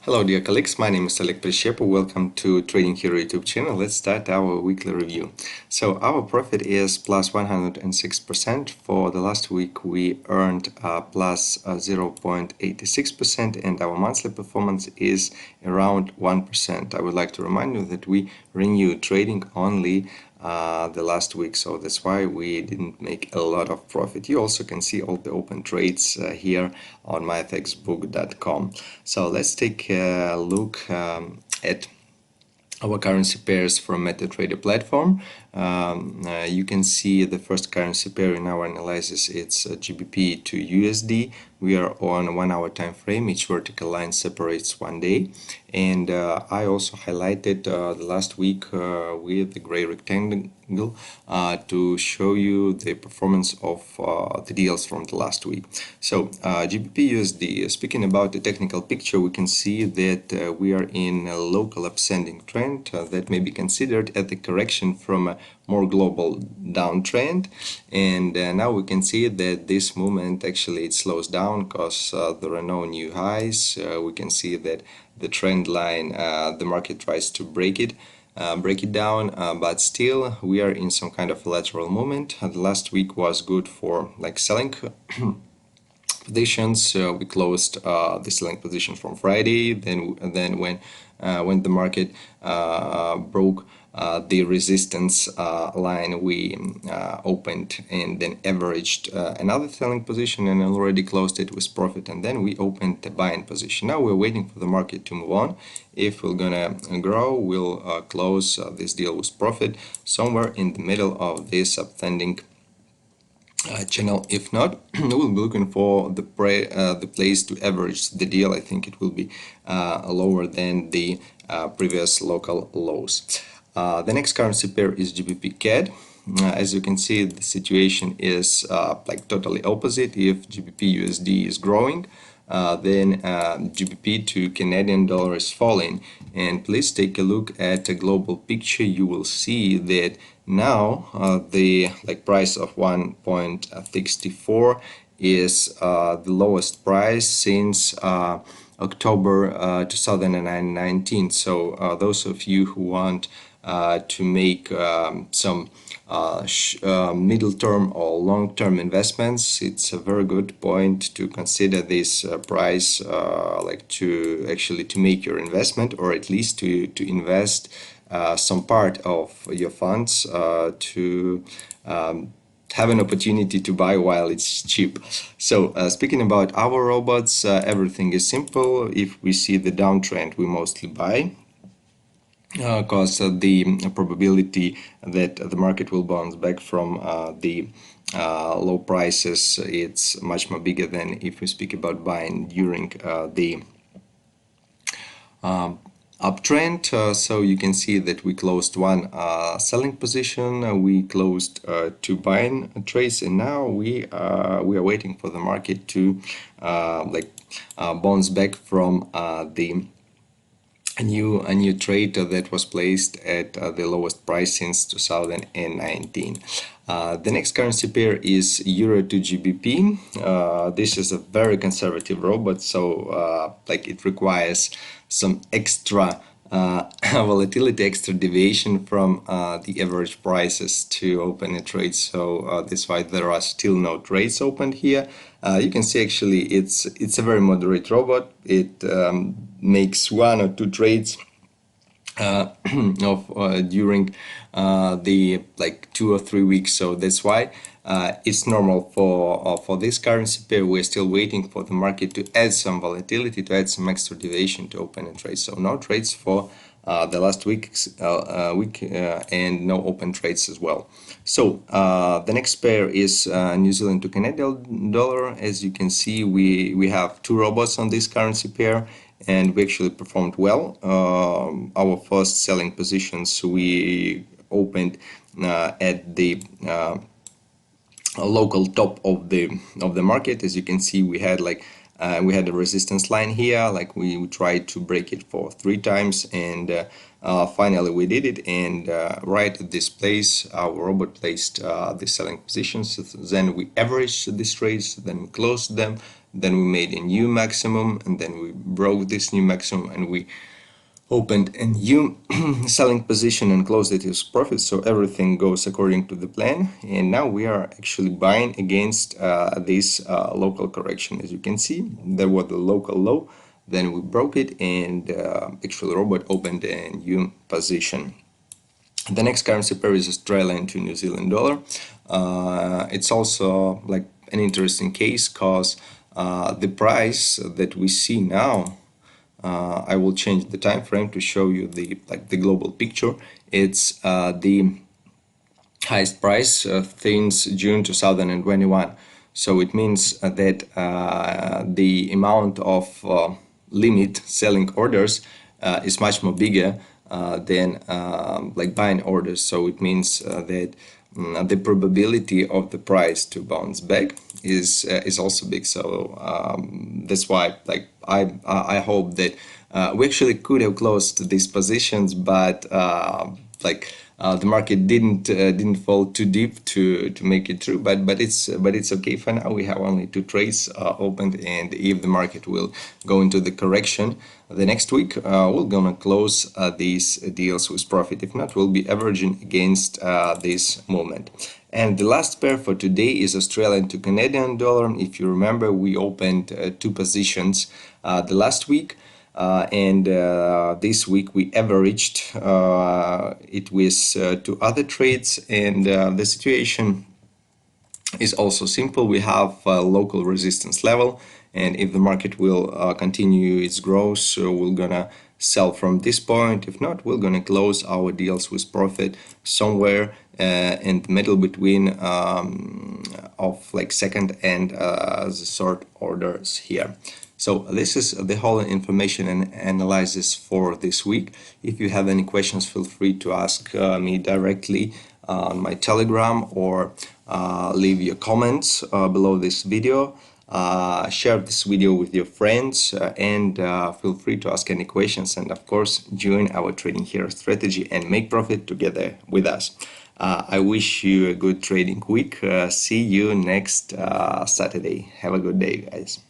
Hello dear colleagues, my name is Oleg Prishepo. Welcome to Trading Hero YouTube channel. Let's start our weekly review. So our profit is plus 106%. For the last week we earned plus 0.86% and our monthly performance is around 1%. I would like to remind you that we renewed trading only the last week, so that's why we didn't make a lot of profit. You also can see all the open trades here on myfxbook.com. So let's take a look at our currency pairs from MetaTrader platform. You can see the first currency pair in our analysis. It's GBP to USD. We are on a 1 hour time frame. Each vertical line separates 1 day, and I also highlighted the last week with the gray rectangle to show you the performance of the deals from the last week. So GBPUSD, speaking about the technical picture, we can see that we are in a local upsending trend that may be considered as a correction from a more global downtrend, and now we can see that this movement actually it slows down because there are no new highs. We can see that the trend line, the market tries to break it down, but still we are in some kind of lateral movement. The last week was good for like selling positions. We closed the selling position from Friday. Then when the market broke the resistance line, we opened and then averaged another selling position and already closed it with profit, and then we opened the buying position. Now we're waiting for the market to move on. If we're gonna grow, we'll close this deal with profit somewhere in the middle of this uptrending channel. If not, we'll be looking for the place to average the deal. I think it will be lower than the previous local lows. The next currency pair is GBPCAD. As you can see, the situation is like totally opposite. If GBPUSD is growing, then GBP to Canadian dollar is falling. And please take a look at a global picture. You will see that now the price of 1.64 is the lowest price since October 2019. So those of you who want to make some middle term or long term investments, it's a very good point to consider this price to make your investment, or at least to invest some part of your funds to have an opportunity to buy while it's cheap. So speaking about our robots, everything is simple. If we see the downtrend, we mostly buy, because the probability that the market will bounce back from the low prices, it's much more bigger than if we speak about buying during the uptrend. So you can see that we closed one selling position, we closed two buying trades, and now we are waiting for the market to bounce back from the a new trade that was placed at the lowest price since 2019. The next currency pair is Euro to GBP. This is a very conservative robot, so it requires some extra volatility, extra deviation from the average prices to open a trade. So that's why there are still no trades opened here. You can see actually it's a very moderate robot. It makes 1 or 2 trades during the 2 or 3 weeks. So that's why it's normal for this currency pair. We're still waiting for the market to add some volatility, to add some extra deviation to open a trade. So no trades for the last week and no open trades as well. So the next pair is New Zealand to Canadian dollar. As you can see, we have 2 robots on this currency pair, and we actually performed well. Our first selling positions we opened at the local top of the market. As you can see, we had we had a resistance line here. We tried to break it for 3 times, and finally we did it. And right at this place, our robot placed the selling positions. Then we averaged these trades, then we closed them, then we made a new maximum, and then we broke this new maximum, and we opened a new selling position and closed it as profit. So everything goes according to the plan, and now we are actually buying against this local correction. As you can see, there was the local low, then we broke it, and actually robot opened a new position. The next currency pair is Australian to New Zealand dollar. It's also like an interesting case because the price that we see now, I will change the time frame to show you the global picture. It's the highest price since June 2021. So it means that the amount of limit selling orders is much more bigger than buying orders. So it means that the probability of the price to bounce back is also big. So that's why I hope that we actually could have closed these positions, but the market didn't fall too deep to make it through. But it's okay for now. We have only 2 trades opened, and if the market will go into the correction the next week, we're gonna close these deals with profit. If not, we'll be averaging against this movement. And the last pair for today is Australian to Canadian dollar. If you remember, we opened 2 positions the last week. And this week we averaged it with 2 other trades, and the situation is also simple. We have a local resistance level, and if the market will continue its growth, so we're gonna sell from this point. If not, we're gonna close our deals with profit somewhere in the middle between of second and the third orders here. So this is the whole information and analysis for this week. If you have any questions, feel free to ask me directly on my Telegram, or leave your comments below this video. Share this video with your friends, and feel free to ask any questions, and of course join our Trading Hero strategy and make profit together with us. I wish you a good trading week. See you next Saturday. Have a good day, guys.